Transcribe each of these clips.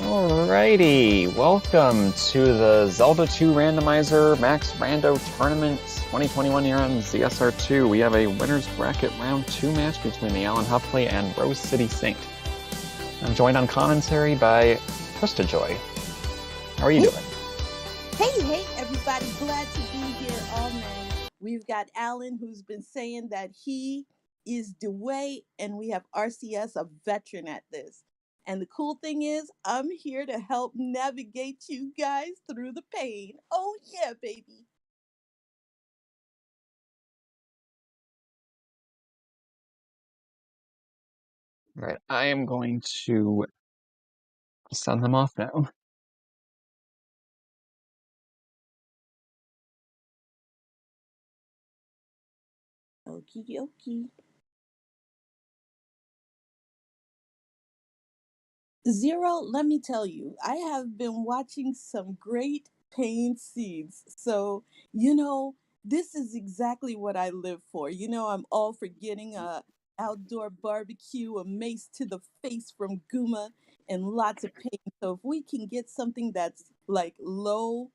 Alrighty, welcome to the Zelda 2 Randomizer Max Rando Tournament 2021 here on ZSR2. We have a winner's bracket round 2 match between TheAlanHeffley and RoseCitySaint. I'm joined on commentary by Krista Joy. How are you doing? Hey, everybody. Glad to be here. Oh, man. We've got Alan, who's been saying that he is the way, and we have RCS, a veteran at this. And the cool thing is, I'm here to help navigate you guys through the pain. Oh, yeah, baby. Right, I am going to send them off now. Okie dokie. Zero, let me tell you, I have been watching some great pain scenes. So, this is exactly what I live for. I'm all for getting a outdoor barbecue, a mace to the face from Guma, and lots of pain. So if we can get something that's like low,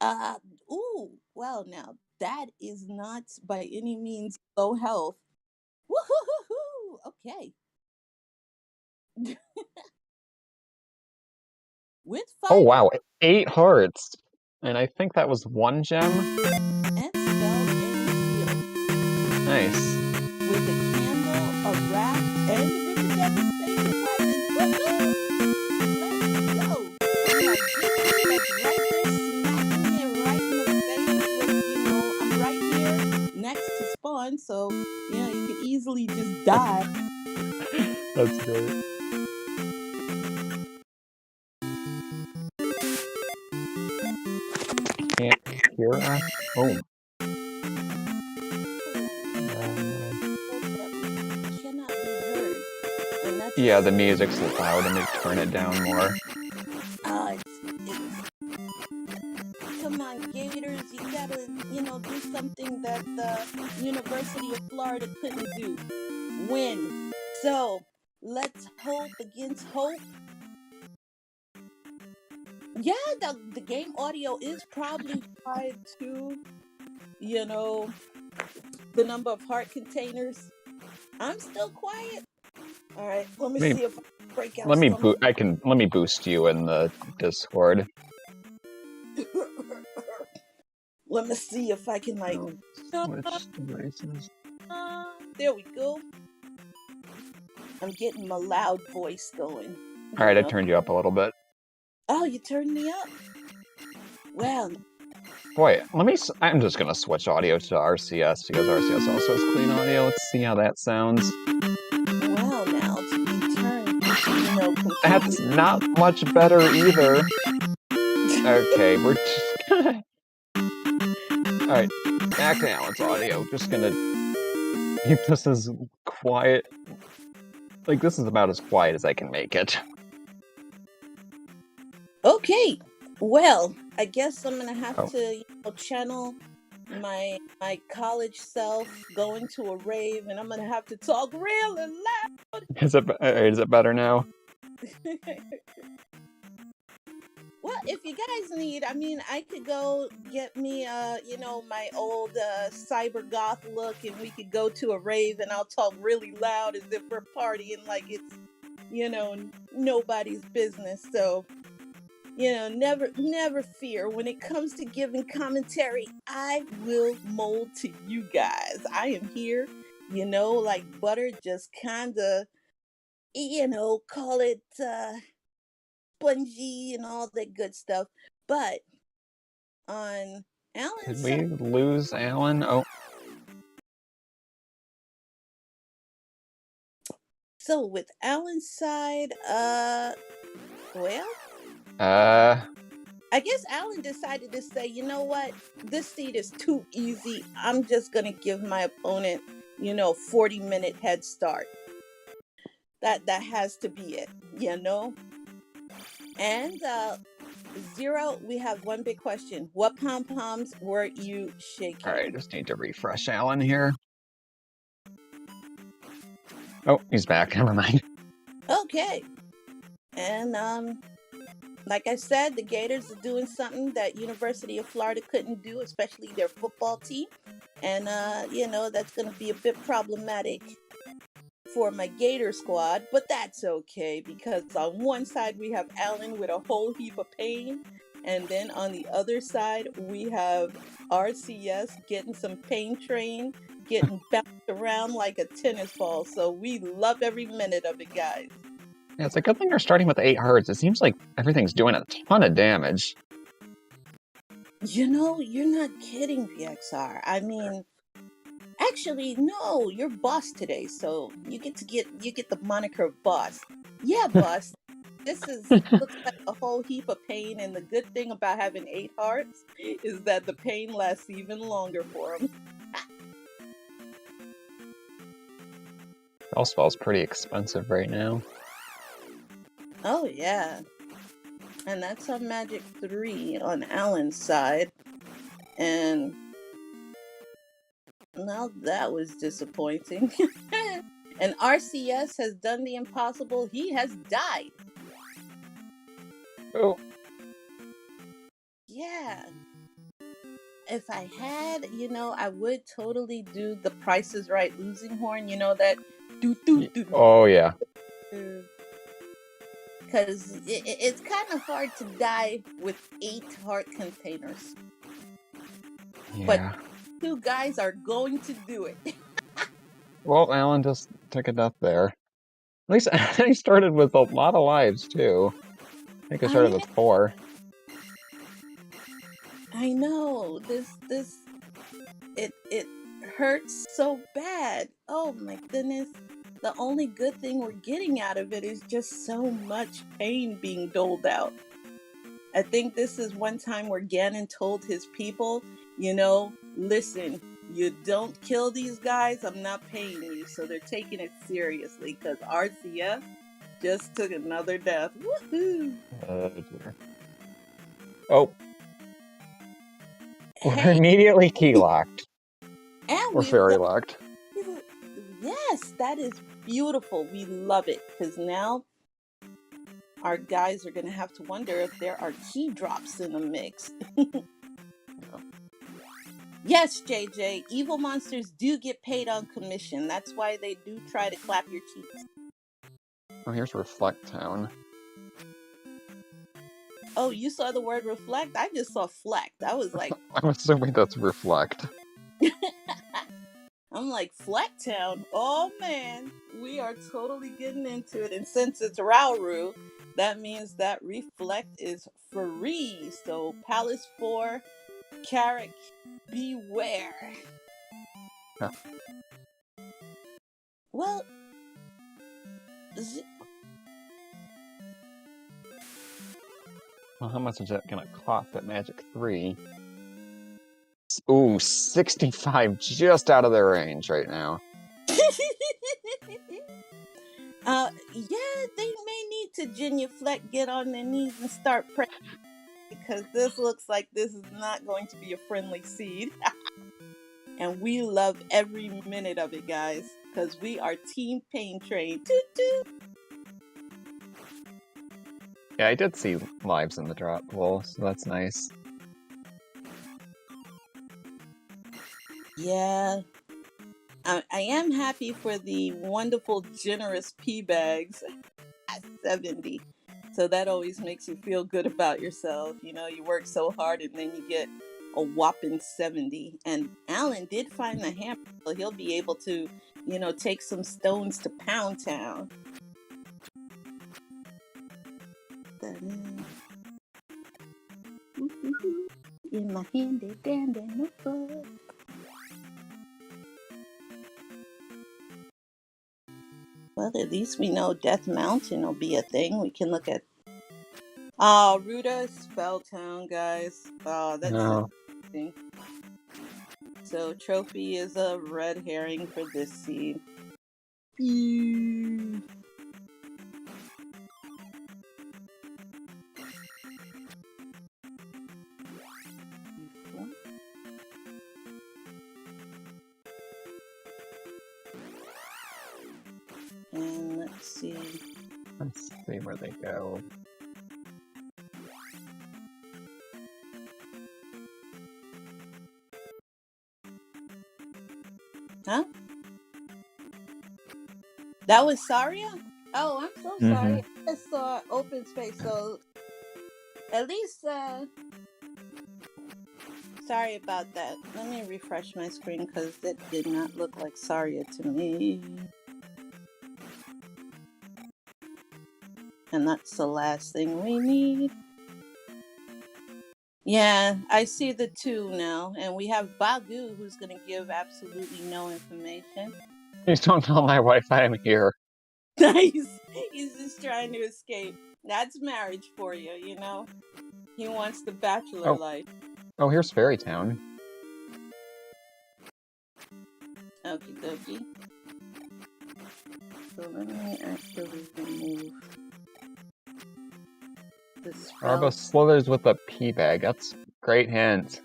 uh, ooh, well, now that is not by any means low health. Woohoo! Okay. With Oh fire. wow, 8 hearts! And I think that was 1 gem? And spell and shield. Nice. With a candle, a wrap, and with the devastating weapon. Woohoo! Let's go! Oh my goodness, that's right there smacking me right in the face with, I'm right here next to spawn, so, you could easily just die. That's great. Can't hear us? Oh. Cannot be heard. And that's Yeah, the music's loud. Let me turn it down more. Come on, Gators, you gotta, do something that the University of Florida couldn't do. Win. So, let's hope against hope. Yeah, the game audio is probably tied to, the number of heart containers. I'm still quiet. All right, let me see if I can break out. Let me boost you in the Discord. Let me see if I can Switch devices. There we go. I'm getting my loud voice going. All right, I turned you up a little bit. Oh, you turned me up? Well. Boy, I'm just gonna switch audio to RCS because RCS also has clean audio. Let's see how that sounds. Well, now to be turned, That's not much better either. Okay, we're just gonna... Alright, back to Alan's audio. Just gonna keep this as quiet. Like, this is about as quiet as I can make it. Okay, well, I guess I'm gonna have to, channel my college self going to a rave, and I'm gonna have to talk really loud. Is it better now? Well, if you guys need, I could go get me, my old cyber goth look, and we could go to a rave, and I'll talk really loud as if we're partying like it's, nobody's business. So, never fear. When it comes to giving commentary, I will mold to you guys. I am here, like butter, just kind of, call it, spongy and all that good stuff. But on Alan's Did we lose Alan? Oh. So with Alan's side, well, I guess Alan decided to say, you know what, this seed is too easy. I'm just gonna give my opponent, 40-minute head start. That has to be it, And Zero, we have one big question. What pom-poms were you shaking? All right, just need to refresh Alan here. Oh, he's back. Never mind. Okay. And like I said, the Gators are doing something that University of Florida couldn't do, especially their football team. And that's going to be a bit problematic for my Gator squad, but that's okay because on one side we have Allen with a whole heap of pain, and then on the other side we have RCS getting some pain train, getting bounced around like a tennis ball. So we love every minute of it, guys. Yeah, it's a good thing you're starting with 8 hearts. It seems like everything's doing a ton of damage. You're not kidding, VXR. I mean, actually, no, you're boss today, so you get the moniker boss. Yeah, boss. This is looks like a whole heap of pain, and the good thing about having 8 hearts is that the pain lasts even longer for him. Bellspell's pretty expensive right now. Oh yeah, and that's on Magic 3 on Alan's side, and now that was disappointing. And RCS has done the impossible. He has died. Oh. Yeah. If I had, I would totally do the Price is Right losing horn. You know that do do do. Oh yeah. Because it's kind of hard to die with 8 heart containers. Yeah. But 2 guys are going to do it. Well, Alan just took a death there. At least he started with a lot of lives too. I think I started with 4. I know it hurts so bad. Oh my goodness. The only good thing we're getting out of it is just so much pain being doled out. I think this is one time where Ganon told his people, listen, you don't kill these guys, I'm not paying you. So they're taking it seriously because RCS just took another death. Woohoo! Dear. Oh. We're Hey, immediately key locked. and Or fairy locked. Yes, that is beautiful. We love it because now our guys are going to have to wonder if there are key drops in the mix. Yes, JJ, evil monsters do get paid on commission. That's why they do try to clap your cheeks. Oh, here's Reflect Town. Oh, you saw the word reflect? I just saw flecked. I was like... I'm assuming that's Reflect. I'm like, Fleck Town? Oh, man. We are totally getting into it. And since it's Rauru, that means that Reflect is free. So, Palace 4, Carrick, beware. Huh. Well... Well, how much is that gonna cost at Magic 3? Ooh, 65, just out of their range right now. Yeah, they may need to genuflect, get on their knees and start praying because this looks like this is not going to be a friendly seed. And we love every minute of it, guys, because we are Team Pain Train. Toot toot. Yeah, I did see lives in the drop pool, so that's nice. Yeah. I am happy for the wonderful, generous P bags at 70. So that always makes you feel good about yourself. You work so hard and then you get a whopping 70. And Alan did find the hammer, so he'll be able to, take some stones to Pound Town. In my handy dandy notebook. Well, at least we know Death Mountain will be a thing. We can look at... Oh, Ruta Spelltown, guys. Oh, that's interesting. So, Trophy is a red herring for this seed. And let's see. Let's see where they go. Huh? That was Saria? Oh, I'm so sorry. I just saw open space, so at least sorry about that. Let me refresh my screen because it did not look like Saria to me. And that's the last thing we need. Yeah, I see the two now. And we have Bagu, who's going to give absolutely no information. Please don't tell my wife I am here. Nice. He's just trying to escape. That's marriage for you, you know? He wants the bachelor life. Oh, here's Fairy Town. Okie dokie. So let me actually remove the spell. Arbo slithers with a pea bag. That's great hint.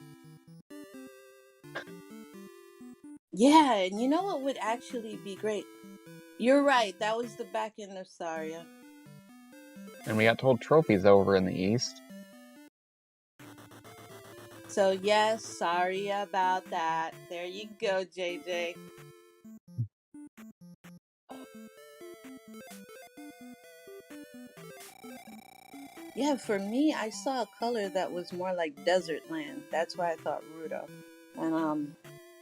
Yeah, and you know what would actually be great? You're right. That was the back end of Saria. And we got told trophies over in the east. So yes, sorry about that. There you go, JJ. Yeah, for me, I saw a color that was more like desert land. That's why I thought Rudolph. And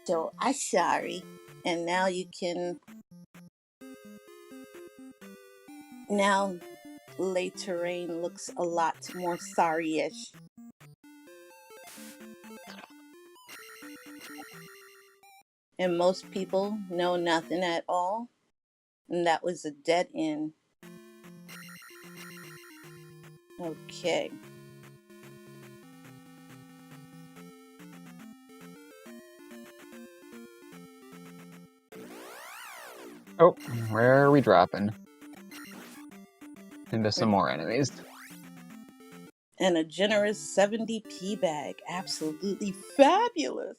so I'm sorry. And now you can now late terrain looks a lot more sorry-ish. And most people know nothing at all. And that was a dead end. Okay. Oh, where are we dropping? Into some more enemies. And a generous 70p bag. Absolutely fabulous.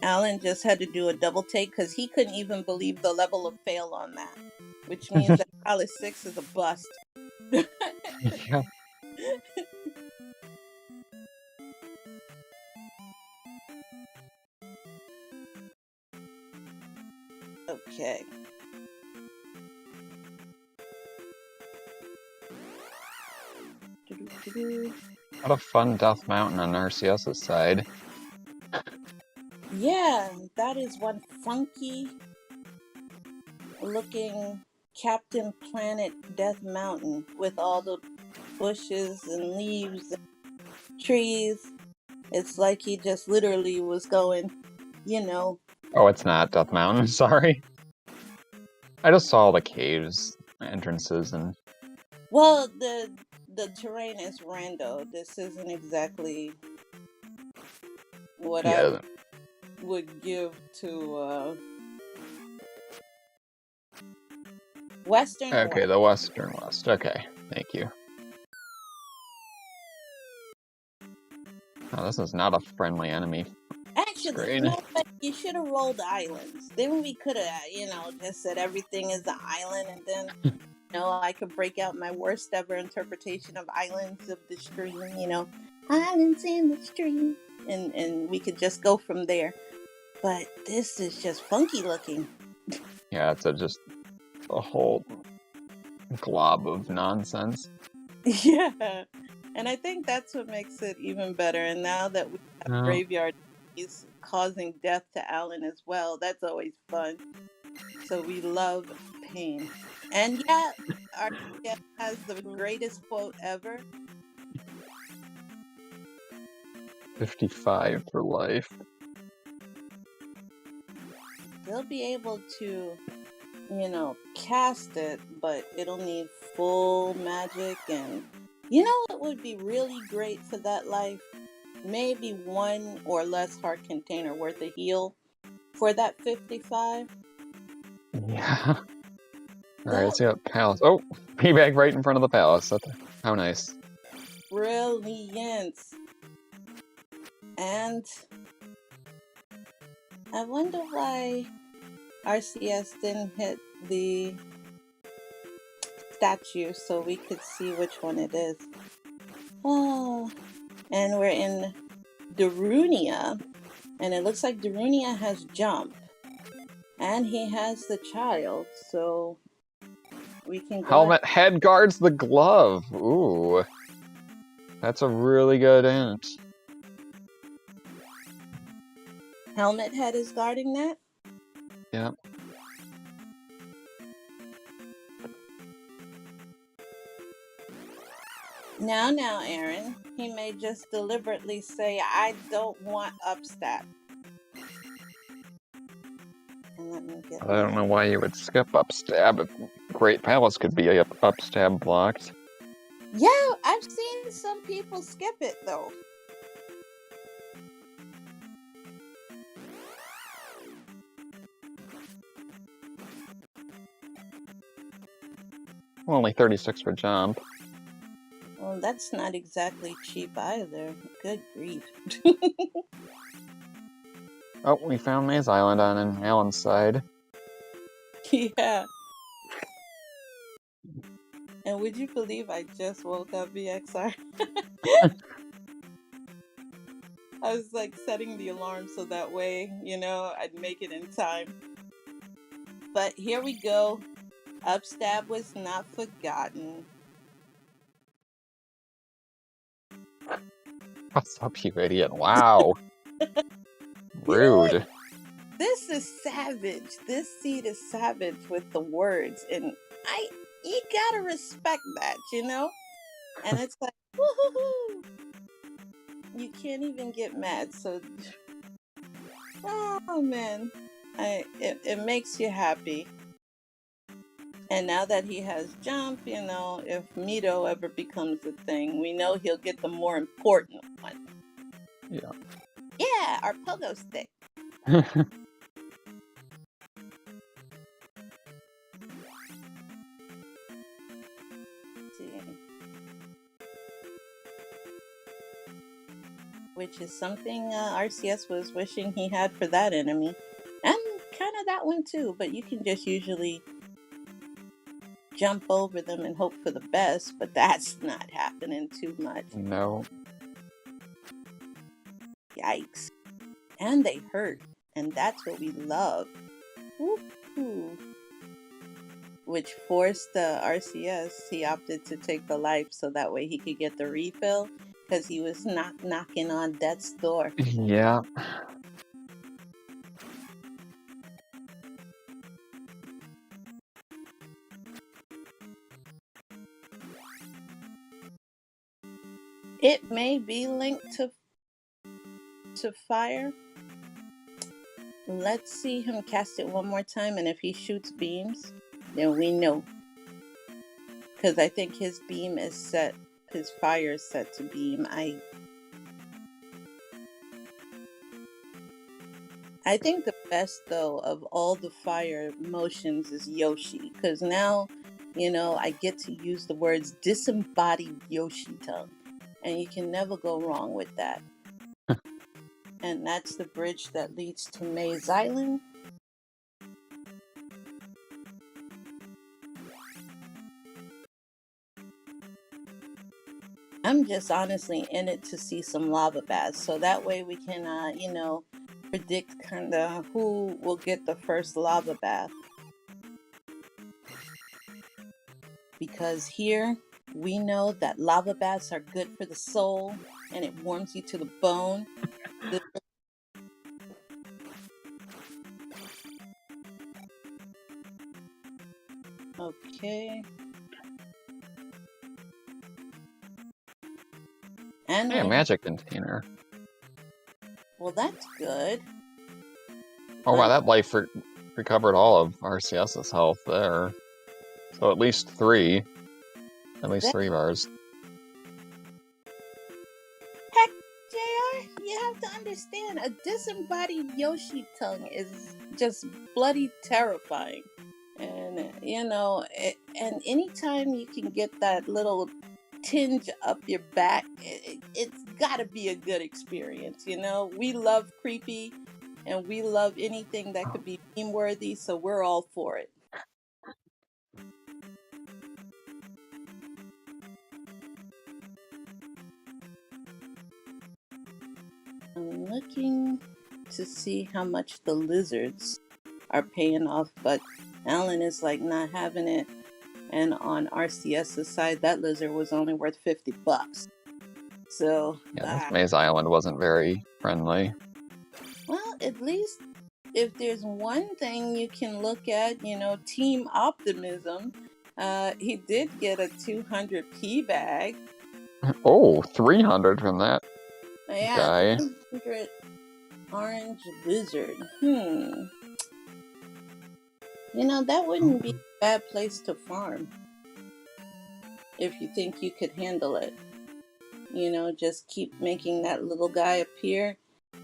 Alan just had to do a double take because he couldn't even believe the level of fail on that, which means that Alice 6 is a bust. Yeah. Okay. What a fun Death Mountain on RCS's side. Yeah, that is one funky looking Captain Planet Death Mountain with all the bushes and leaves and trees. It's like he just literally was going, you know. Oh, it's not Death Mountain, sorry. I just saw the caves, entrances, and... Well, the terrain is Rando. This isn't exactly what I would give to Western Okay, West. the Western West. Okay, thank you. Oh, this is not a friendly enemy. Actually, you know what? You should have rolled islands. Then we could have, just said everything is an island, and then, I could break out my worst ever interpretation of islands of the stream. Islands in the stream, and we could just go from there. But this is just funky looking. Yeah, it's just a whole glob of nonsense. Yeah, and I think that's what makes it even better. And now that we have Graveyard, he's causing death to Alan as well. That's always fun. So we love pain. And yeah, our guest has the greatest quote ever. 55 for life. They'll be able to, cast it, but it'll need full magic. And you know what would be really great for that life? Maybe one or less heart container worth of heal for that 55. Yeah. Alright, let's That see what palace. Oh! Teabag right in front of the palace. That's, how nice. brilliant. And I wonder why RCS didn't hit the statue so we could see which one it is. Oh, and we're in Darunia, and it looks like Darunia has jump, and he has the child, so we can go ahead. Helmet head guards the glove. Ooh. That's a really good hint. Helmet Head is guarding that. Yep. Now, Aaron, he may just deliberately say, I don't want upstat. And let me get I don't know why you would skip upstab if Great Palace could be upstab blocked. Yeah, I've seen some people skip it though. Well, only 36 for jump. Well, that's not exactly cheap either. Good grief. Oh, we found Maze Island on Alan's side. Yeah. And would you believe I just woke up, VXR? I was like setting the alarm so that way, I'd make it in time. But here we go. Upstab was not forgotten. What's up, you idiot? Wow. You know what? Rude. This is savage. This seed is savage with the words. And you gotta respect that, And it's like, woohoo! You can't even get mad. So, oh man, it makes you happy. And now that he has jump, if Mito ever becomes a thing, we know he'll get the more important one. Yeah. Yeah, our pogo stick. Which is something RCS was wishing he had for that enemy. And kind of that one too, but you can just usually jump over them and hope for the best, but that's not happening too much. No. Yikes. And they hurt, and that's what we love. Woo-hoo. Which forced the RCS, he opted to take the life so that way he could get the refill, because he was not knocking on death's door. Yeah. It may be linked to fire. Let's see him cast it one more time, and if he shoots beams, then we know. Because I think his beam is set, his fire is set to beam. I think the best, though, of all the fire motions is Yoshi. Because now, I get to use the words disembodied Yoshi tongue. And you can never go wrong with that. And that's the bridge that leads to Maze Island. I'm just honestly in it to see some lava baths. So that way we can, predict kind of who will get the first lava bath. Because here we know that lava baths are good for the soul and it warms you to the bone. Okay. And Hey, a magic container. Well, that's good. Oh wow, that life recovered all of RCS's health there. So at least 3. At least 3 bars. Heck, JR, you have to understand, a disembodied Yoshi tongue is just bloody terrifying. And And and anytime you can get that little tinge up your back, it's got to be a good experience. We love creepy, and we love anything that could be meme worthy, so we're all for it. I'm looking to see how much the lizards are paying off, but Alan is like not having it. And on RCS's side, that lizard was only worth $50. So, Yeah, this Maze Island wasn't very friendly. well, at least if there's one thing you can look at, team optimism, he did get a 200p bag. Oh, 300 from that Yeah, guy. 300 orange lizard. That wouldn't be a bad place to farm if you think you could handle it. Just keep making that little guy appear.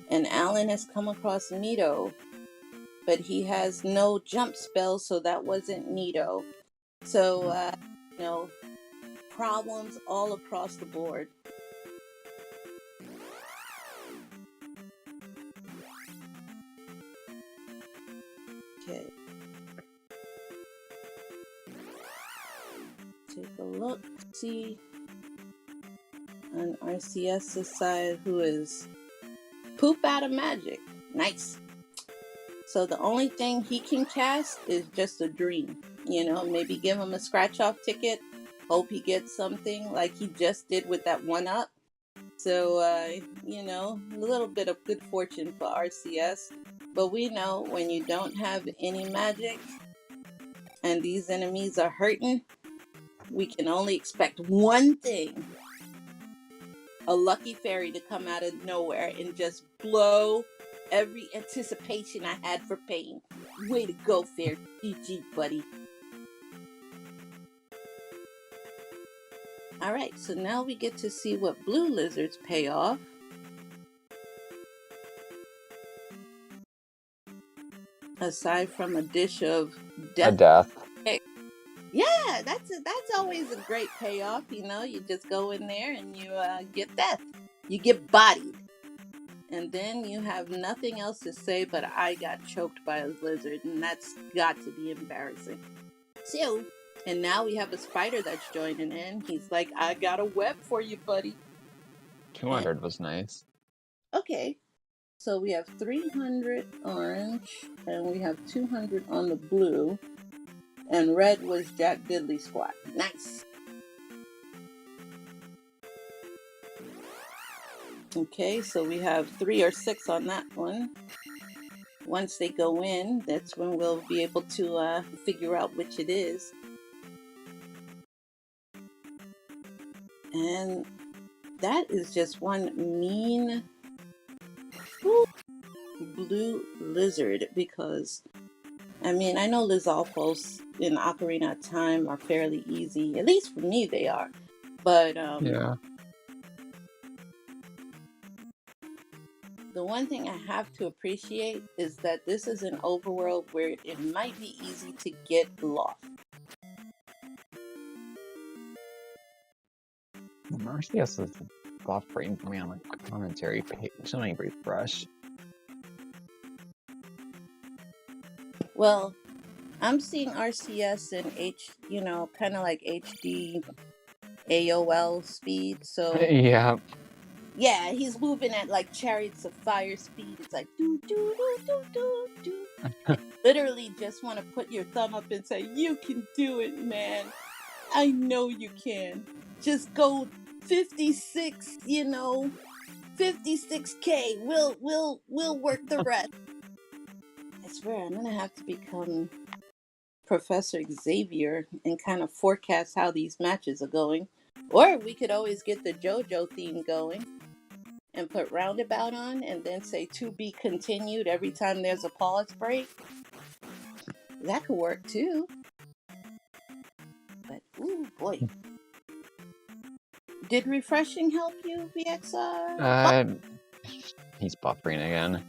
And Alan has come across Nito, but he has no jump spell, so that wasn't Nito. So, problems all across the board. Okay. Take a look, see on RCS's side who is poop out of magic. Nice. So the only thing he can cast is just a dream. Maybe give him a scratch off ticket. Hope he gets something like he just did with that 1-up. So, a little bit of good fortune for RCS. But we know when you don't have any magic and these enemies are hurting, we can only expect one thing. A lucky fairy to come out of nowhere and just blow every anticipation I had for pain. Way to go, Fairy. GG, buddy. Alright, so now we get to see what blue lizards pay off. Aside from a dish of A death. Yeah, that's always a great payoff. You just go in there and you get death. You get bodied. And then you have nothing else to say but I got choked by a lizard, and that's got to be embarrassing. So, and now we have a spider that's joining in. He's like, I got a web for you, buddy. 200 was nice. Okay. So we have 300 orange, and we have 200 on the blue. And red was Jack Diddley Squat. Nice. Okay, so we have 3 or 6 on that one. Once they go in, that's when we'll be able to figure out which it is. And that is just one mean blue lizard, because I know Lizalfos in Ocarina of Time are fairly easy. At least for me they are. But yeah. The one thing I have to appreciate is that this is an overworld where it might be easy to get lost. Marcius is buffering for me on the commentary page. So many refresh. Well, I'm seeing RCS in kind of like HD AOL speed. So yeah, he's moving at like Chariots of Fire speed. It's like do do do do do do. Literally, just want to put your thumb up and say, "You can do it, man. I know you can. Just go 56. 56K. We'll work the rest." I swear, I'm gonna have to become Professor Xavier and kind of forecast how these matches are going. Or we could always get the JoJo theme going and put Roundabout on and then say to be continued every time there's a pause break. That could work too. But, ooh, boy. Did refreshing help you, VXR? He's buffering again.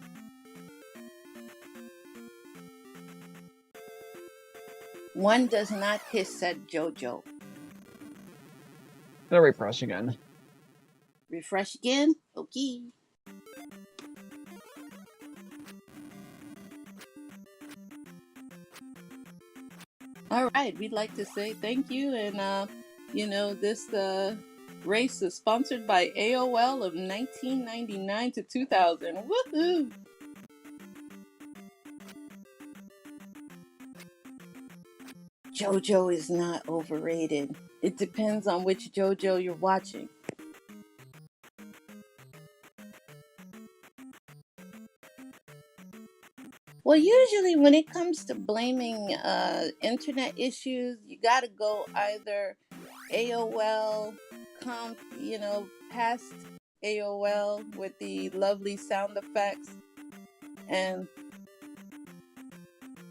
One does not hiss at JoJo. Gonna refresh again. Refresh again. Okay. All right. We'd like to say thank you. And, this race is sponsored by AOL of 1999 to 2000. Woohoo! JoJo is not overrated. It depends on which JoJo you're watching. Well, usually when it comes to blaming internet issues, you got to go either AOL, past AOL with the lovely sound effects,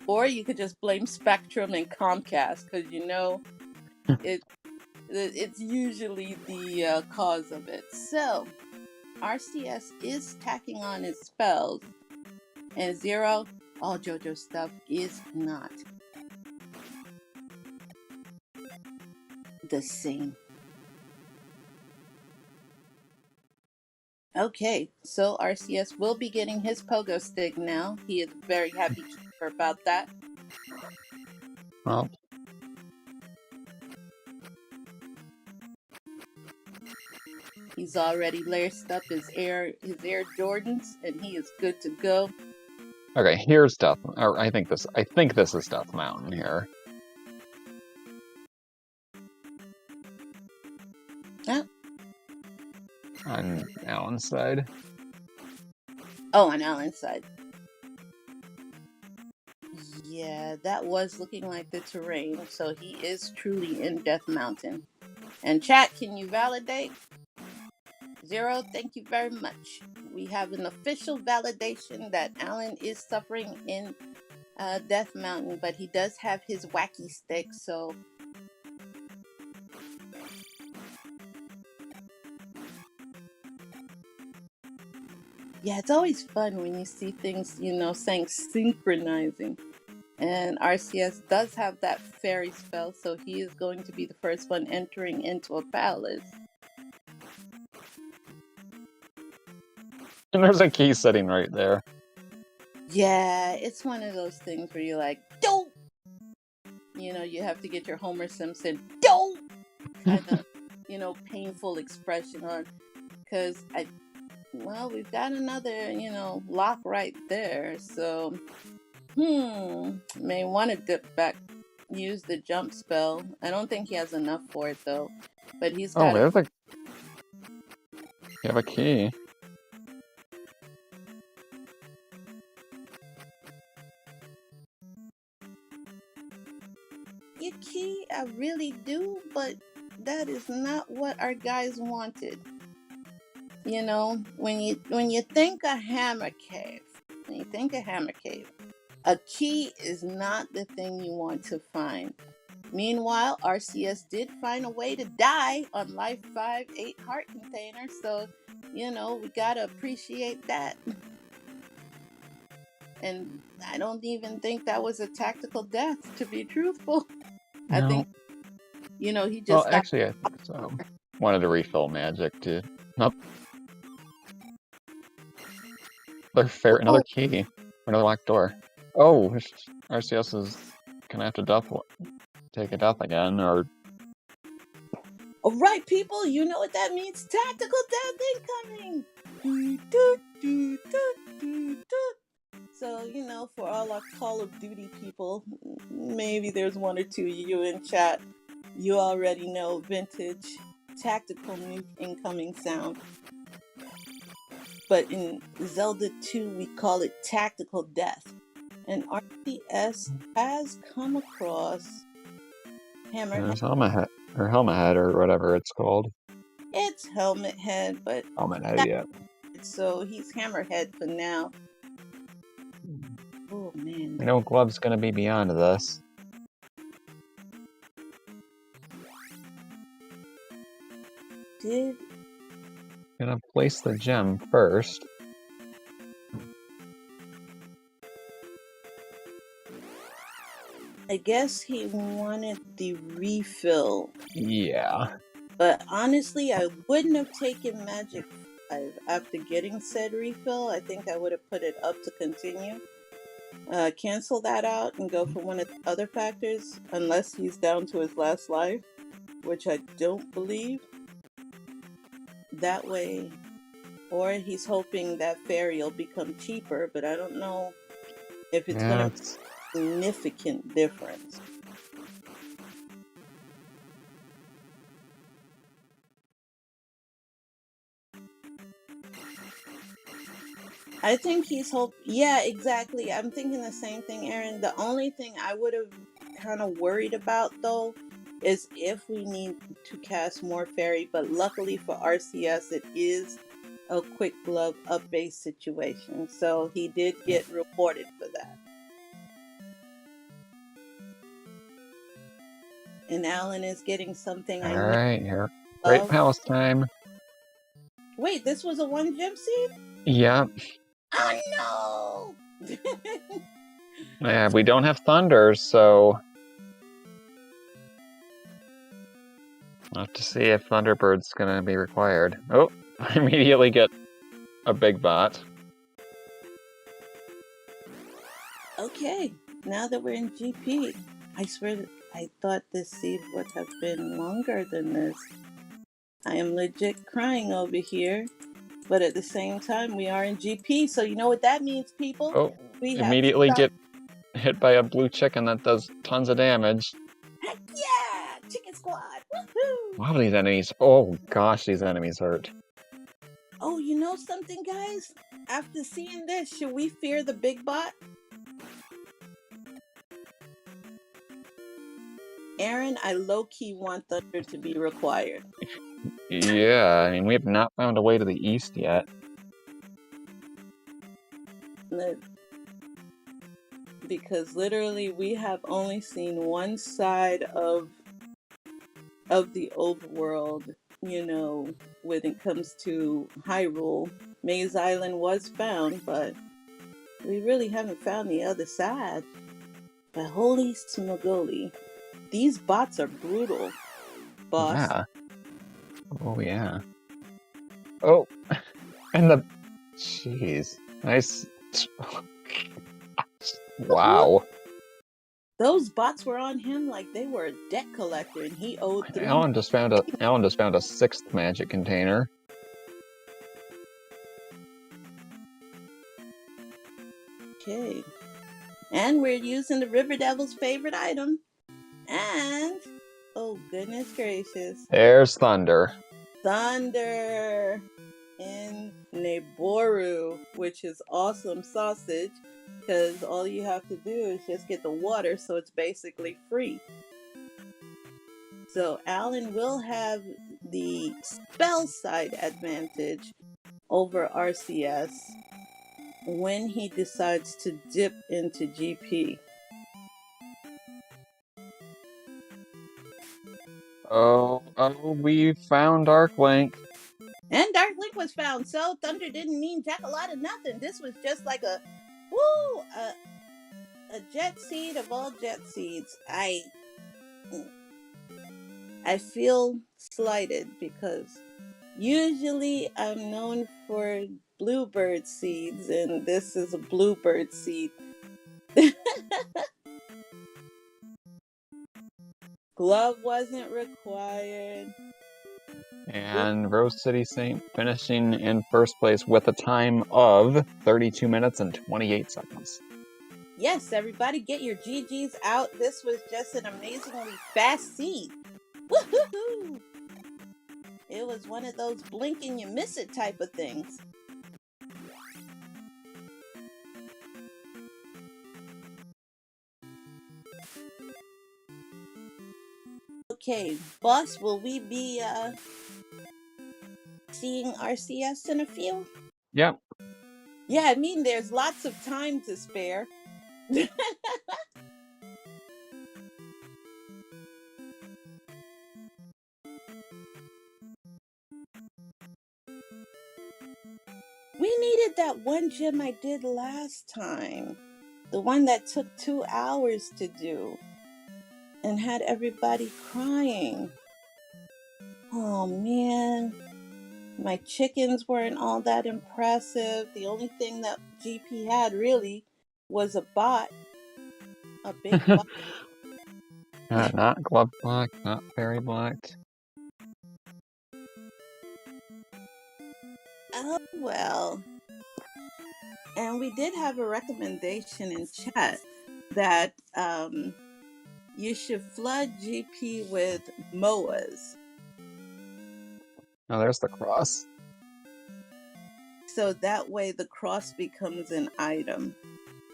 or you could just blame Spectrum and Comcast because it's usually the cause of it. So RCS is tacking on its spells, and Zero, all JoJo stuff is not the same. Okay, so RCS will be getting his pogo stick now. He is very happy about that. Well, he's already laced up his Air Jordans, and he is good to go. okay, here's Death. Or I think this is Death Mountain here. Huh? On Alan's side. Oh, on Alan's side. Yeah, that was looking like the terrain. So he is truly in Death Mountain. And chat, can you validate? Zero, thank you very much. We have an official validation that Alan is suffering in Death Mountain, but he does have his wacky stick, so... Yeah, it's always fun when you see things, saying synchronizing. And RCS does have that fairy spell, so he is going to be the first one entering into a palace. And there's a key sitting right there. Yeah, it's one of those things where you're like, don't! You have to get your Homer Simpson, don't! Kind of, painful expression on. Because we've got another, lock right there. So, may want to dip back, use the jump spell. I don't think he has enough for it, though. But he's got... Oh, you have a key. Your key, I really do, but that is not what our guys wanted. When you think a hammer cave, a key is not the thing you want to find. Meanwhile, RCS did find a way to die on Life 5-8 heart container, so, we gotta appreciate that. And I don't even think that was a tactical death, to be truthful. No. I think, he just... Well, actually, I think so. Wanted to refill magic, too. Nope. Another key. Another locked door. Oh, RCS is gonna have to take a death again, or... All right, people, you know what that means. Tactical death incoming! So, for all our Call of Duty people, maybe there's one or two of you in chat. You already know vintage tactical nuke incoming sound. But in Zelda 2, we call it tactical death. And RCS has come across Hammerhead. Or Helmet Head, or whatever it's called. It's Helmet Head, but... Helmet Head, yeah. So he's Hammerhead for now. Oh, man. I know Glove's gonna be beyond this. Gonna place the gem first. I I guess he wanted the refill. Yeah. But honestly, I wouldn't have taken Magic 5 after getting said refill. I think I would have put it up to continue. Cancel that out and go for one of the other factors, unless he's down to his last life, which I don't believe. That way, or he's hoping that fairy will become cheaper, but I don't know if it's going Yeah, to it's make a significant difference. I think yeah, exactly. I'm thinking the same thing, Aaron. The only thing I would have kind of worried about though is if we need to cast more fairy, but luckily for RCS it is a quick glove up base situation. So he did get rewarded for that. And Alan is getting something I know alright here. Great of. Palace time. Wait, this was a 1 gem seed? Yeah. Oh no! Yeah, we don't have Thunder, so we'll have to see if Thunderbird's gonna be required. Oh, I immediately get a big bot. Okay, now that we're in GP, I swear I thought this seed would have been longer than this. I am legit crying over here, but at the same time, we are in GP, so you know what that means, people? Oh, We have to immediately stop. get hit by a blue chicken that does tons of damage. Heck yeah! Chicken Squad! Woohoo! Wow, these enemies. Oh gosh, these enemies hurt. Oh, you know something, guys? After seeing this, should we fear the big bot? Aaron, I low-key want Thunder to be required. Yeah, I mean, we have not found a way to the east yet. Because literally we have only seen one side of the overworld, you know, when it comes to Hyrule. Maze Island was found, but we really haven't found the other side. But holy smogoli, these bots are brutal, boss. Yeah. Oh yeah. Oh, and the... Jeez. Nice. Wow. Those bots were on him like they were a debt collector, and he owed 3. Alan just found a 6th magic container. Okay. And we're using the River Devil's favorite item. And, oh goodness gracious, There's Thunder. Thunder in Neboru, which is awesome sausage, because all you have to do is just get the water, so it's basically free. So Alan will have the spell side advantage over RCS when he decides to dip into GP. Oh, we found Dark Link. And Dark Link was found, so Thunder didn't mean jack a lot of nothing. This was just like a jet seed of all jet seeds. I feel slighted because usually I'm known for bluebird seeds, and this is a bluebird seed. Glove wasn't required. And RoseCitySaint finishing in first place with a time of 32 minutes and 28 seconds. Yes, everybody get your GGs out. This was just an amazingly fast seed. Woohoo! It was one of those blink and you miss it type of things. Okay, boss, will we be seeing RCS in a few? Yep. Yeah, I mean, there's lots of time to spare. We needed that 1 gem I did last time. The one that took 2 hours to do. and had everybody crying. Oh man, my chickens weren't all that impressive. The only thing that GP had really was a bot, a big bot. Not glove blocked, not fairy blocked. Oh well. And we did have a recommendation in chat that you should flood GP with MOAs. Oh, there's the cross. So that way the cross becomes an item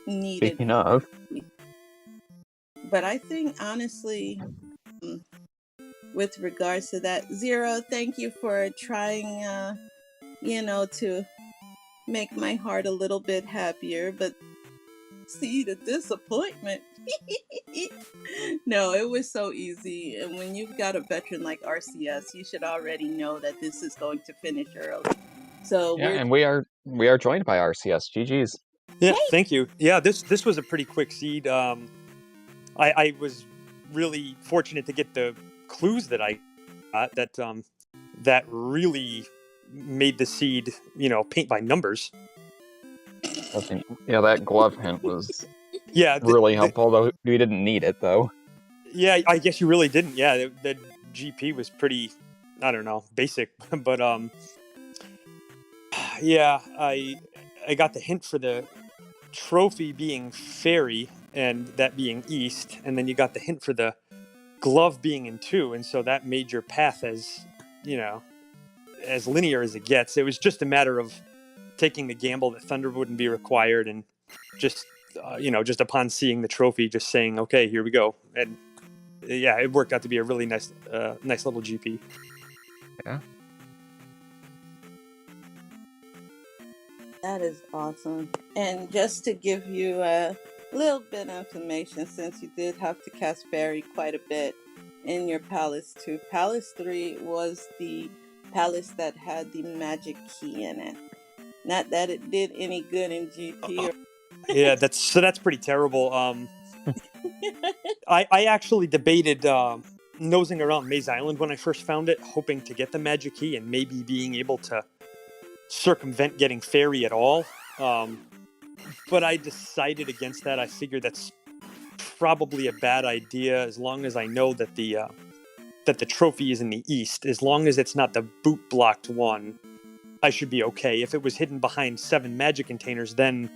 needed. Speaking of, But I think honestly, with regards to that, Zero, thank you for trying, to make my heart a little bit happier. But see the disappointment. No, it was so easy. And when you've got a veteran like RCS, you should already know that this is going to finish early. So yeah, we're and we are joined by RCS. GG's. Yeah, Hey! thank you. Yeah, this was a pretty quick seed. I was really fortunate to get the clues that I got that really made the seed, paint by numbers. Yeah, that glove hint was Yeah, really helpful, though we didn't need it, though. yeah, I guess you really didn't. Yeah, the GP was pretty, I don't know, basic, but yeah, I got the hint for the trophy being fairy and that being east, and then you got the hint for the glove being in 2, and so that made your path as as linear as it gets. It was just a matter of taking the gamble that thunder wouldn't be required, and just just upon seeing the trophy, just saying, okay, here we go. And yeah, it worked out to be a really nice little GP. Yeah. That is awesome. And just to give you a little bit of information, since you did have to cast Fairy quite a bit in your Palace 2, Palace 3 was the palace that had the magic key in it. Not that it did any good in GP. Yeah, that's pretty terrible. I actually debated nosing around Maze Island when I first found it, hoping to get the magic key and maybe being able to circumvent getting fairy at all. But I decided against that. I figured that's probably a bad idea, as long as I know that the trophy is in the east. As long as it's not the boot blocked one, I should be okay. If it was hidden behind 7 magic containers, then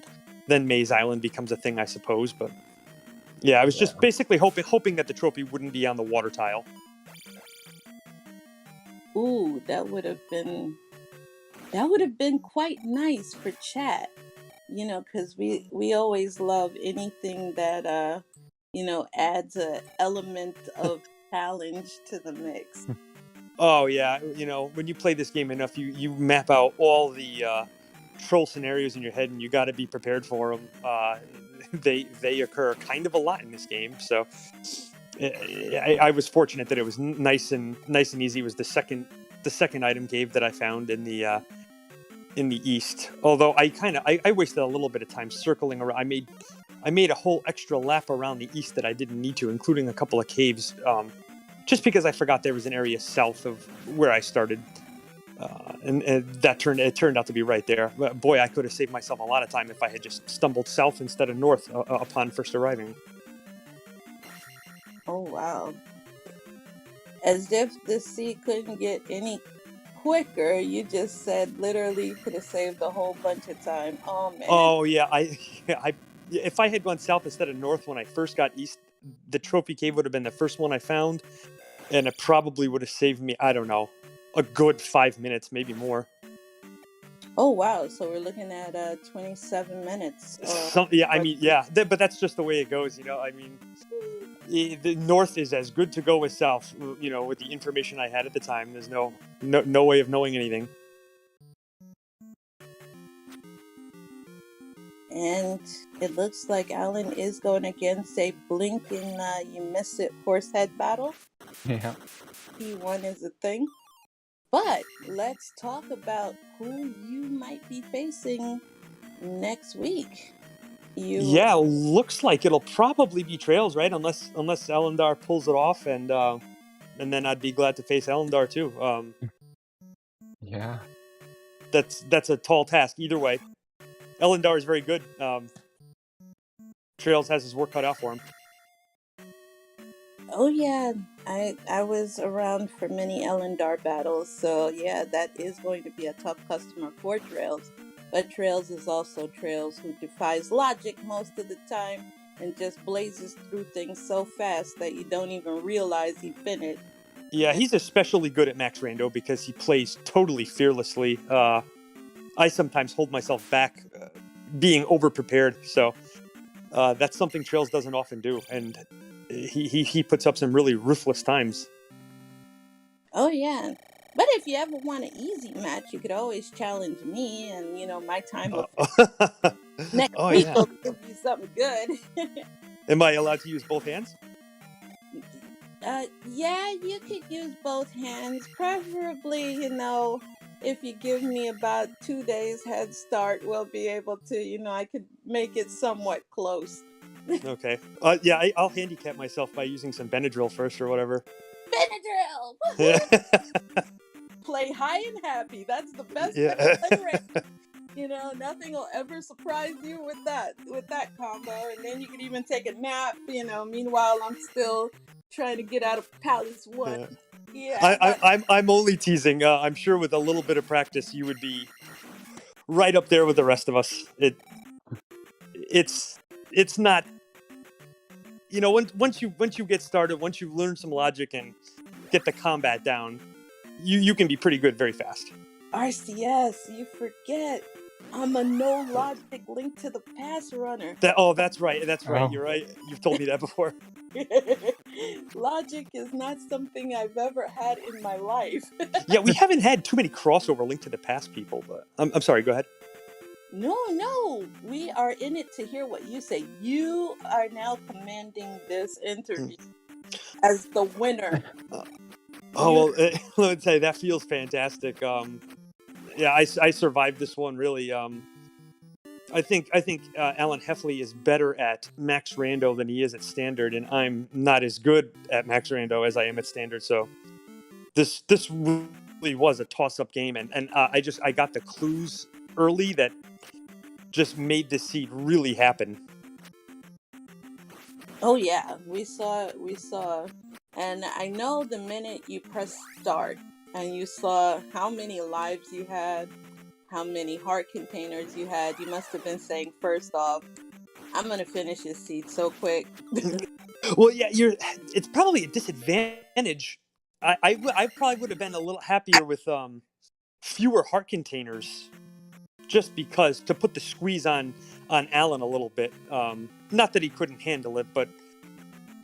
Maze Island becomes a thing, I suppose. But yeah, I was just basically hoping that the trophy wouldn't be on the water tile. Ooh, that would have been quite nice for chat. Because we always love anything that adds a element of challenge to the mix. Oh yeah, when you play this game enough, you map out all the troll scenarios in your head, and you got to be prepared for them. They occur kind of a lot in this game, so I was fortunate that it was nice and easy. It was the second item cave that I found in the east. Although I wasted a little bit of time circling around. I made a whole extra lap around the east that I didn't need to, including a couple of caves, just because I forgot there was an area south of where I started, and it turned out to be right there. But boy, I could have saved myself a lot of time if I had just stumbled south instead of north upon first arriving. Oh wow! As if the seed couldn't get any quicker, you just said literally could have saved a whole bunch of time. Oh man. Oh yeah, if I had gone south instead of north when I first got east, the trophy cave would have been the first one I found, and it probably would have saved me, I don't know, a good 5 minutes, maybe more. Oh wow! So we're looking at 27 minutes. But that's just the way it goes, I mean, the north is as good to go as south, with the information I had at the time. There's no way of knowing anything. And it looks like Alan is going against a blink and you miss it horsehead battle. Yeah. P1 is a thing. But let's talk about who you might be facing next week. You Yeah, looks like it'll probably be Trails, right? Unless Elendar pulls it off, and then I'd be glad to face Elendar too. Yeah. That's a tall task either way. Elendar is very good. Trails has his work cut out for him. Oh yeah, I was around for many Elendar battles, so yeah, that is going to be a tough customer for Trails. But Trails is also Trails who defies logic most of the time and just blazes through things so fast that you don't even realize he finished. Yeah, he's especially good at Max Rando because he plays totally fearlessly. I sometimes hold myself back, being overprepared, so that's something Trails doesn't often do, and he puts up some really ruthless times. Oh yeah. But if you ever want an easy match, you could always challenge me, and my time of next Oh week yeah. will give you something good. Am I allowed to use both hands? Yeah, you could use both hands. Preferably, if you give me about 2 days head start, we'll be able to, I could make it somewhat close. Okay. Yeah, I'll handicap myself by using some Benadryl first or whatever. Benadryl! Yeah. Play high and happy. That's the best way Yeah. to play Randy. Nothing will ever surprise you with that combo. And then you could even take a nap, meanwhile I'm still trying to get out of Palace 1. Yeah. I'm only teasing. I'm sure with a little bit of practice, you would be right up there with the rest of us. It's not. Once you get started, once you learn some logic and get the combat down, you can be pretty good very fast. RCS, you forget. I'm a no logic Link to the Past runner. That's right. That's right. Oh. You're right. You've told me that before. Logic is not something I've ever had in my life. Yeah, we haven't had too many crossover Link to the Past people, but I'm sorry. Go ahead. No, we are in it to hear what you say. You are now commanding this interview as the winner. Oh well, let's say that feels fantastic. Yeah, I survived this one really. I think TheAlanHeffley is better at Max Rando than he is at Standard, and I'm not as good at Max Rando as I am at Standard. So this really was a toss-up game, and I got the clues early that just made this seed really happen. Oh yeah, we saw, and I know the minute you press start and you saw how many lives you had, how many heart containers you had, you must have been saying, first off, I'm gonna finish this seed so quick. Well, yeah, it's probably a disadvantage. I probably would have been a little happier with fewer heart containers, just because to put the squeeze on Alan a little bit. Not that he couldn't handle it, but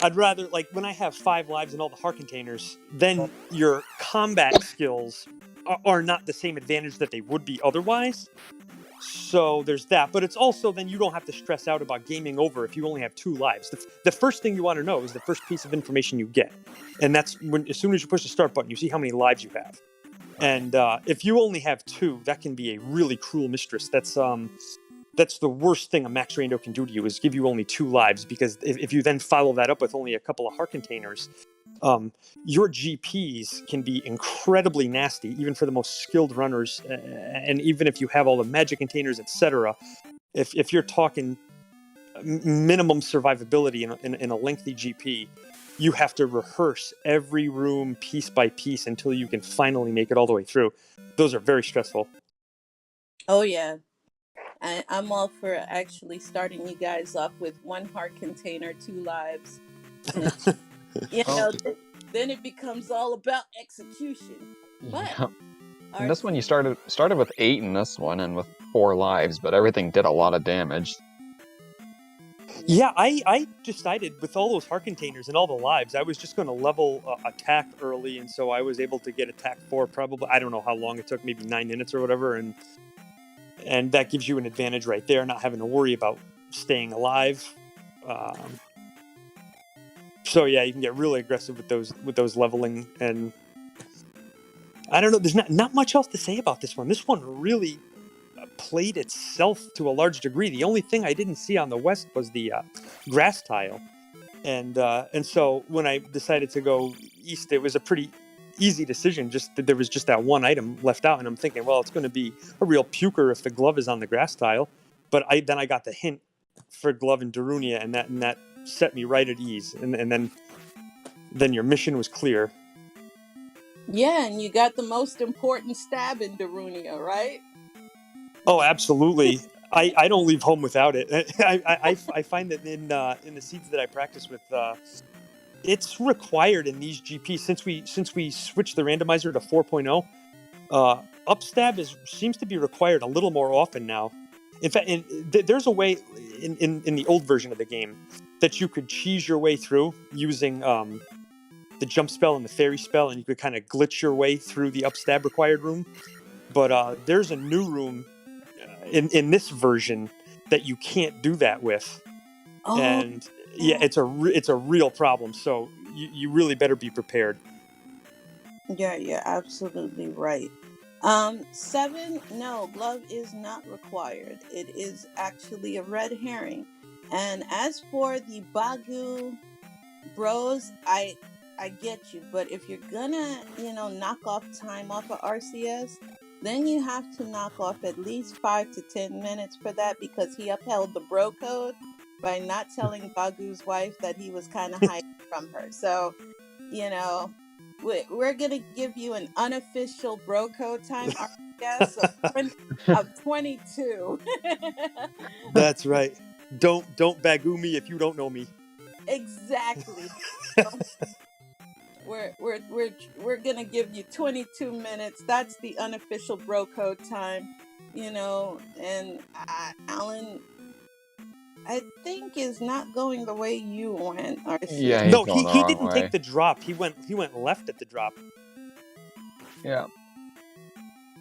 I'd rather, like, when I have 5 lives and all the heart containers, then your combat skills are not the same advantage that they would be otherwise. So there's that, but it's also then you don't have to stress out about gaming over if you only have 2 lives. The first thing you want to know is the first piece of information you get, and that's when, as soon as you push the start button, you see how many lives you have. And if you only have 2, that can be a really cruel mistress. That's the worst thing a Max Rando can do to you, is give you only 2 lives, because if you then follow that up with only a couple of heart containers, your GPs can be incredibly nasty, even for the most skilled runners. And even if you have all the magic containers, etc., if you're talking minimum survivability in a lengthy GP, you have to rehearse every room piece by piece until you can finally make it all the way through. Those are very stressful. Oh yeah, I'm all for actually starting you guys off with 1 heart container, 2 lives. And, then it becomes all about execution. But Yeah. In this one, you started with 8 in this one, and with 4 lives, but everything did a lot of damage. Yeah, I decided with all those heart containers and all the lives, I was just going to level attack early, and so I was able to get attack 4 probably, I don't know how long it took, maybe 9 minutes or whatever, and that gives you an advantage right there, not having to worry about staying alive. So yeah, you can get really aggressive with those leveling, and I don't know, there's not much else to say about this one. This one really played itself to a large degree. The only thing I didn't see on the West was the grass tile. And so when I decided to go East, it was a pretty easy decision. Just that there was just that one item left out. And I'm thinking, well, it's going to be a real puker if the glove is on the grass tile. But then I got the hint for glove in Darunia, and that set me right at ease. And then your mission was clear. Yeah, and you got the most important stab in Darunia, right? Oh, absolutely. I don't leave home without it. I find that in the seeds that I practice with, it's required in these GPs since we switched the randomizer to 4.0. Upstab seems to be required a little more often now. In fact, there's a way in the old version of the game that you could cheese your way through using the jump spell and the fairy spell, and you could kind of glitch your way through the upstab required room. But there's a new room in this version that you can't do that with. Oh, And yeah, it's a real problem. So you really better be prepared. yeah, you're absolutely right. 7, no, glove is not required. It is actually a red herring. And as for the Bagu bros, I get you, but if you're gonna, knock off time off of RCS, then you have to knock off at least 5 to 10 minutes for that, because he upheld the bro code by not telling Bagu's wife that he was kind of hiding from her. So, we're gonna give you an unofficial bro code time RCS of 22. That's right. Don't Bagu me if you don't know me. Exactly. We're gonna give you 22 minutes. That's the unofficial bro code time, and Alan, I think, is not going the way you went, RC. Yeah, No, going the he wrong didn't way. take the drop. He went left at the drop. Yeah.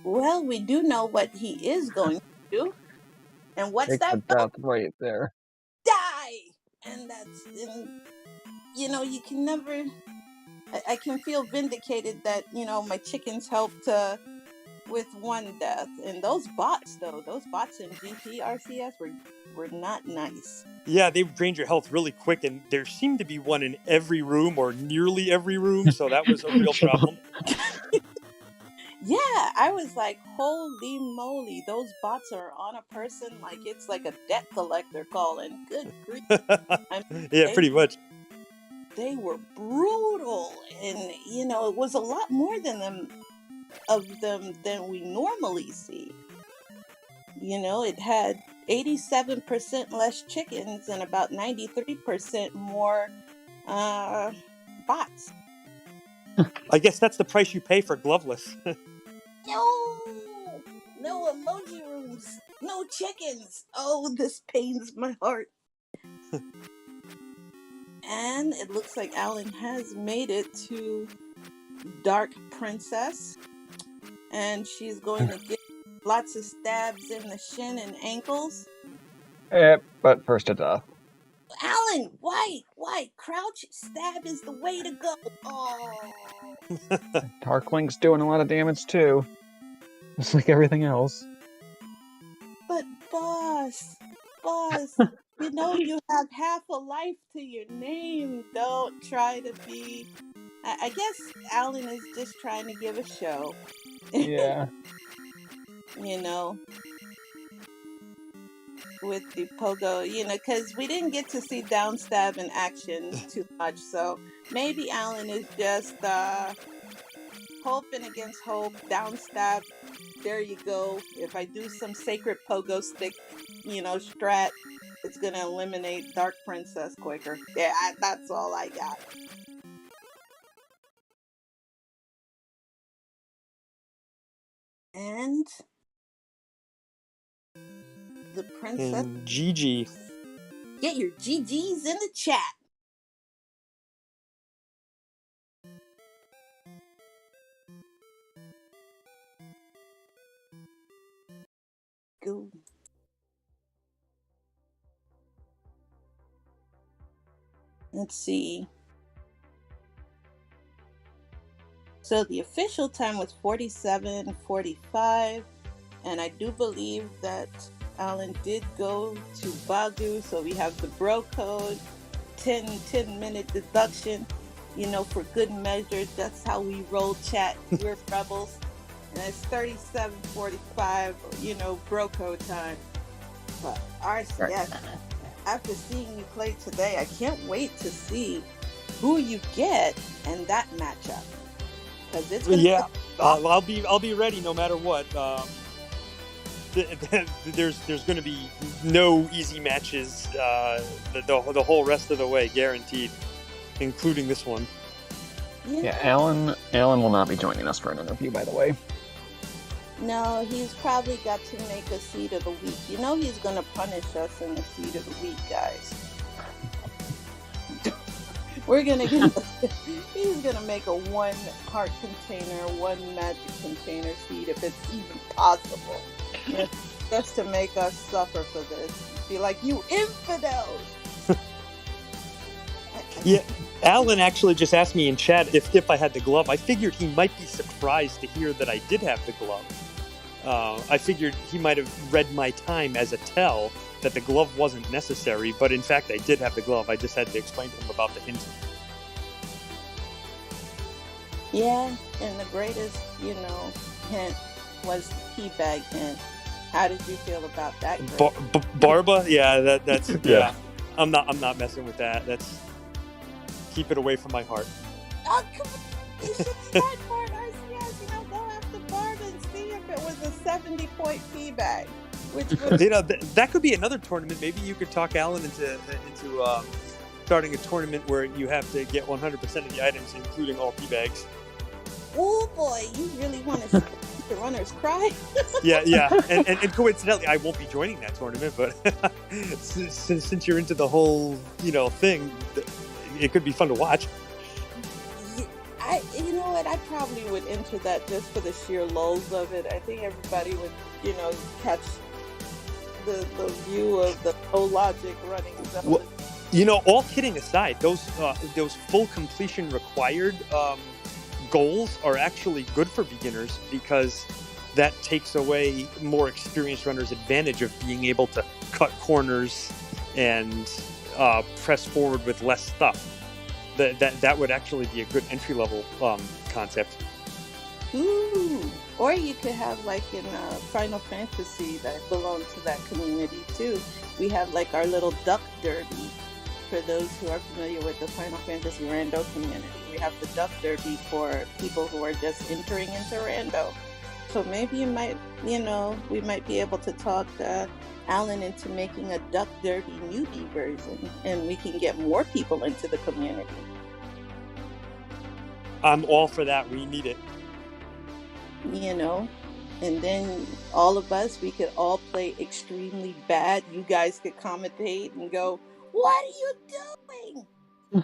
Well, we do know what he is going to do. And what's Take that? the death right there. Die! And you can never... I can feel vindicated that, my chickens helped with one death. And those bots in GP RCS were not nice. Yeah, they drained your health really quick, and there seemed to be one in every room or nearly every room, so that was a real problem. Yeah, I was like, holy moly, those bots are on a person like it's like a debt collector calling. Good grief. Yeah, pretty much. They were brutal, and it was a lot more of them than we normally see. It had 87% less chickens and about 93% more bots. I guess that's the price you pay for gloveless. No emoji rooms, no chickens. Oh, this pains my heart. And it looks like Alan has made it to Dark Princess, and she's going to get lots of stabs in the shin and ankles. But first to death. Alan, why? Crouch stab is the way to go. Oh. Darklink's doing a lot of damage too. Just like everything else. But boss, you have half a life to your name. Don't try to be... I guess Alan is just trying to give a show. Yeah. With the pogo, because we didn't get to see downstab in action too much, so maybe Alan is just hoping against hope. Downstab, there you go. If I do some sacred pogo stick, strat, it's gonna eliminate Dark Princess quicker. Yeah, that's all I got. And the princess. And GG. Get your GGs in the chat. Go. Let's see. So the official time was 47:45. And I do believe that Alan did go to Bagu, so we have the bro code, 10-minute deduction, for good measure. That's how we roll chat. We're rebels. And it's 37:45, bro code time. But RCS, after seeing you play today, I can't wait to see who you get in that matchup. Because it's gonna I'll be ready no matter what. There's going to be no easy matches the whole rest of the way, guaranteed, including this one. Yeah, Alan will not be joining us for an interview, by the way. No, he's probably got to make a seed of the week. He's going to punish us in the seed of the week, guys. He's going to make a 1 heart container, 1 magic container seed if it's even possible. Just to make us suffer for this. Be like, you infidels! Yeah, Alan actually just asked me in chat if I had the glove. I figured he might be surprised to hear that I did have the glove. I figured he might have read my time as a tell that the glove wasn't necessary, but in fact I did have the glove. I just had to explain to him about the hint. Yeah, and the greatest, hint was the tea bag hint. How did you feel about that? Barba? Yeah, that's Yeah. I'm not messing with that. That's keep it away from my heart. Oh, come on. You should start for it, RCS. Go after Barba and see if it was a 70-point tea bag. Which would... that could be another tournament. Maybe you could talk Alan into starting a tournament where you have to get 100% of the items, including all tea bags. Oh boy, you really want to see the runners cry? Yeah, and coincidentally, I won't be joining that tournament, but since you're into the whole thing, it could be fun to watch. You know what? I probably would enter that just for the sheer lulz of it. I think everybody would, catch the view of the no logic running Zelda. Well, all kidding aside, those full completion required goals are actually good for beginners because that takes away more experienced runners' advantage of being able to cut corners and press forward with less stuff. That would actually be a good entry level concept. Ooh, or you could have like in Final Fantasy that belong to that community too. We have like our little duck derby. For those who are familiar with the Final Fantasy Rando community, we have the duck derby for people who are just entering into Rando. So maybe we might be able to talk Alan into making a duck derby newbie version, and we can get more people into the community. I'm all for that. We need it. And then all of us, we could all play extremely bad. You guys could commentate and go, "What are you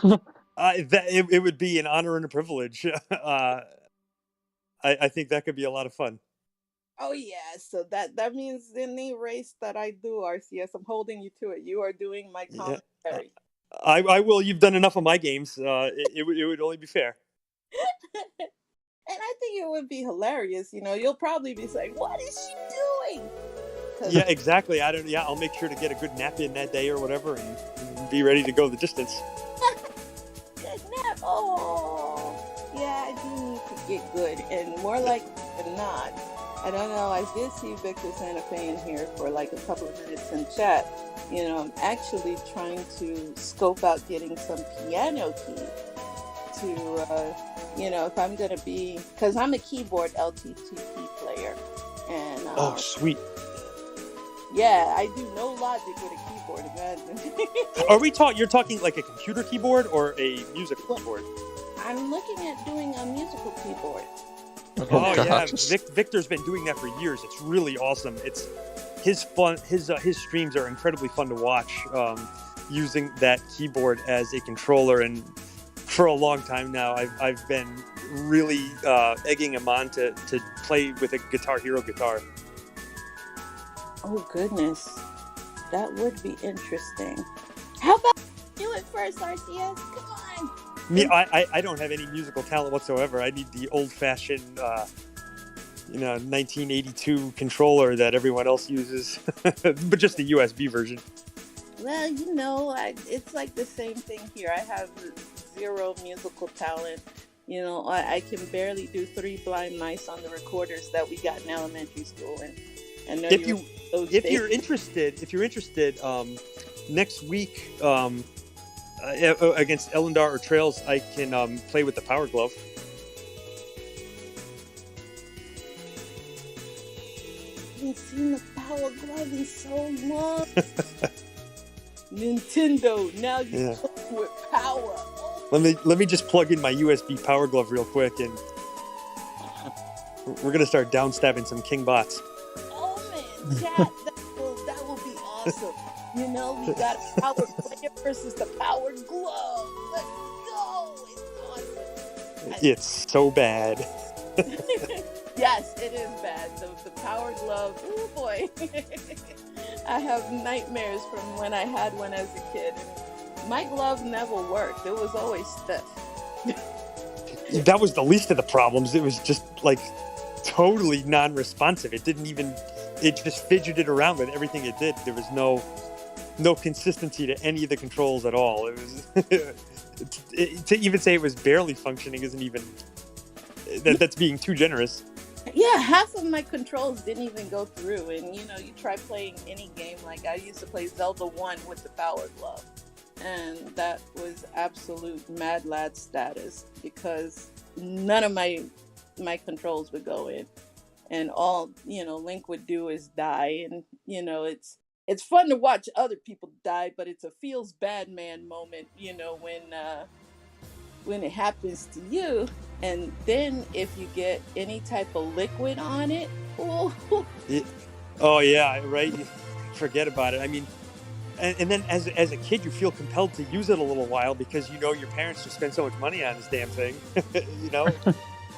doing?" It would be an honor and a privilege. I think that could be a lot of fun. Oh yeah, so that means in the race that I do, RCS, I'm holding you to it. You are doing my commentary. I will. You've done enough of my games. It would only be fair. And I think it would be hilarious. You'll probably be saying, "What is she doing?" Yeah, exactly. I'll make sure to get a good nap in that day or whatever, and be ready to go the distance. Good nap. Oh, yeah. I do need to get good, and more likely than not, I don't know. I did see Victor Santa Fe in here for like a couple of minutes in chat. I'm actually trying to scope out getting some piano keys to, if I'm going to be, because I'm a keyboard LT2P player. And oh, sweet. Yeah, I do no logic with a keyboard, imagine. You're talking like a computer keyboard or a musical keyboard? I'm looking at doing a musical keyboard. Oh yeah, Victor's been doing that for years. It's really awesome. It's his streams are incredibly fun to watch, using that keyboard as a controller. And for a long time now, I've been really egging him on to play with a Guitar Hero guitar. Oh goodness, that would be interesting. How about do it first, RCS? Come on. Me, I don't have any musical talent whatsoever. I need the old-fashioned 1982 controller that everyone else uses, but just the USB version. Well, it's like the same thing here. I have zero musical talent. I can barely do 3 blind mice on the recorders that we got in elementary school. And I know if you're interested, next week against Elendar or Trails, I can play with the Power Glove. I haven't seen the Power Glove in so long. Nintendo, now you come with power. Let me just plug in my USB Power Glove real quick, and we're gonna start downstabbing some King bots. Oh man, chat, that will be awesome. We got Power Player versus the Power Glove. Let's go! It's awesome. It's so bad. Yes, it is bad. The Power Glove. Oh boy. I have nightmares from when I had one as a kid. And my glove never worked. It was always stiff. That was the least of the problems. It was just like totally non-responsive. It just fidgeted around with everything it did. There was no consistency to any of the controls at all. It was to even say it was barely functioning isn't even that's being too generous. Yeah, half of my controls didn't even go through. And you try playing any game. Like I used to play Zelda 1 with the Power Glove, and that was absolute mad lad status because none of my controls would go in, and all Link would do is die. And it's fun to watch other people die, but it's a feels bad man moment when it happens to you. And then if you get any type of liquid on it, oh yeah, right. Forget about it. I mean, and then as a kid, you feel compelled to use it a little while because your parents just spend so much money on this damn thing,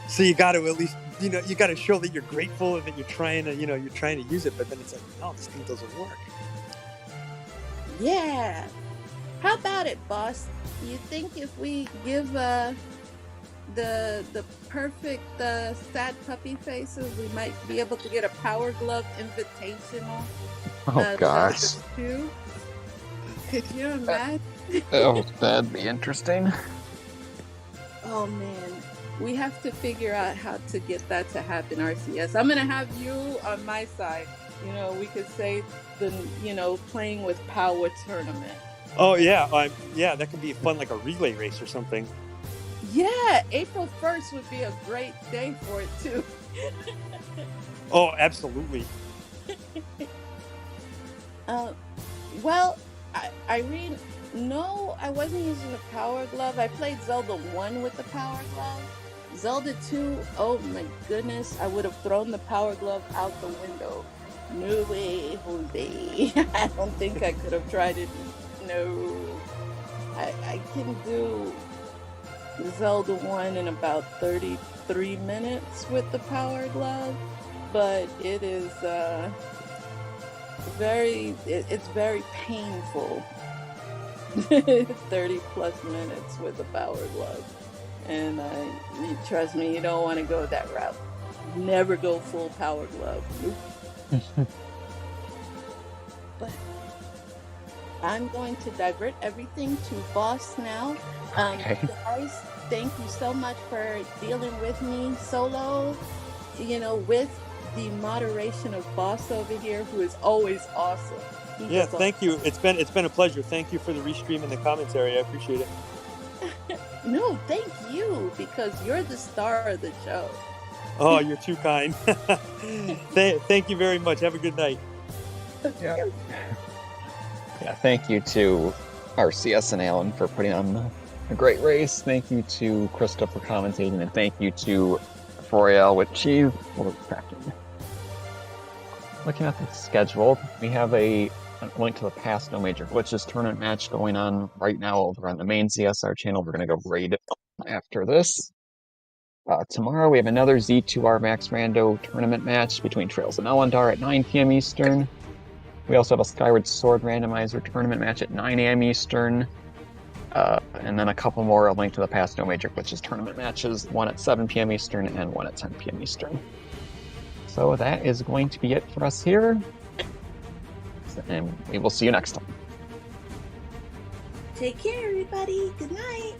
So you got to at least you got to show that you're grateful and that you're trying to use it. But then it's like, no, this thing doesn't work. Yeah. How about it, boss? You think if we give the perfect sad puppy faces, we might be able to get a Power Glove invitational? Oh gosh. Could you imagine? Oh, that'd be interesting. Oh man, we have to figure out how to get that to happen, RCS. I'm gonna have you on my side. We could say the playing with power tournament. Oh yeah, that could be fun, like a relay race or something. Yeah, April 1st would be a great day for it too. Oh, absolutely. Well, Irene, no, I wasn't using the Power Glove. I played Zelda 1 with the Power Glove. Zelda 2, oh my goodness, I would have thrown the Power Glove out the window. No way, Jose. I don't think I could have tried it. No. I can do Zelda 1 in about 33 minutes with the Power Glove, but it is it's very painful. 30 plus minutes with the Power Glove, and trust me, you don't want to go that route. Never go full Power Glove. Nope. But I'm going to divert everything to Boss now. Okay. Guys, thank you so much for dealing with me solo, with the moderation of Boss over here, who is always awesome. Yeah, thank you. It's been a pleasure. Thank you for the restream and the commentary. I appreciate it. No, thank you, because you're the star of the show. Oh, you're too kind. Thank you very much. Have a good night. Yeah. Yeah, thank you to RCS and Alan for putting on a great race. Thank you to Krista for commentating, and thank you to Foriel with Cheese for cracking. Looking at the schedule, we have a link to the past No Major Glitches tournament match going on right now over on the main CSR channel. We're going to go raid after this. Tomorrow we have another Z2R Max Rando tournament match between Trails and Elendar at 9 p.m. Eastern. We also have a Skyward Sword Randomizer tournament match at 9 a.m. Eastern. And then a couple more, a link to the past No Major Glitches tournament matches, one at 7 p.m. Eastern and one at 10 p.m. Eastern. So that is going to be it for us here. And we will see you next time. Take care, everybody. Good night.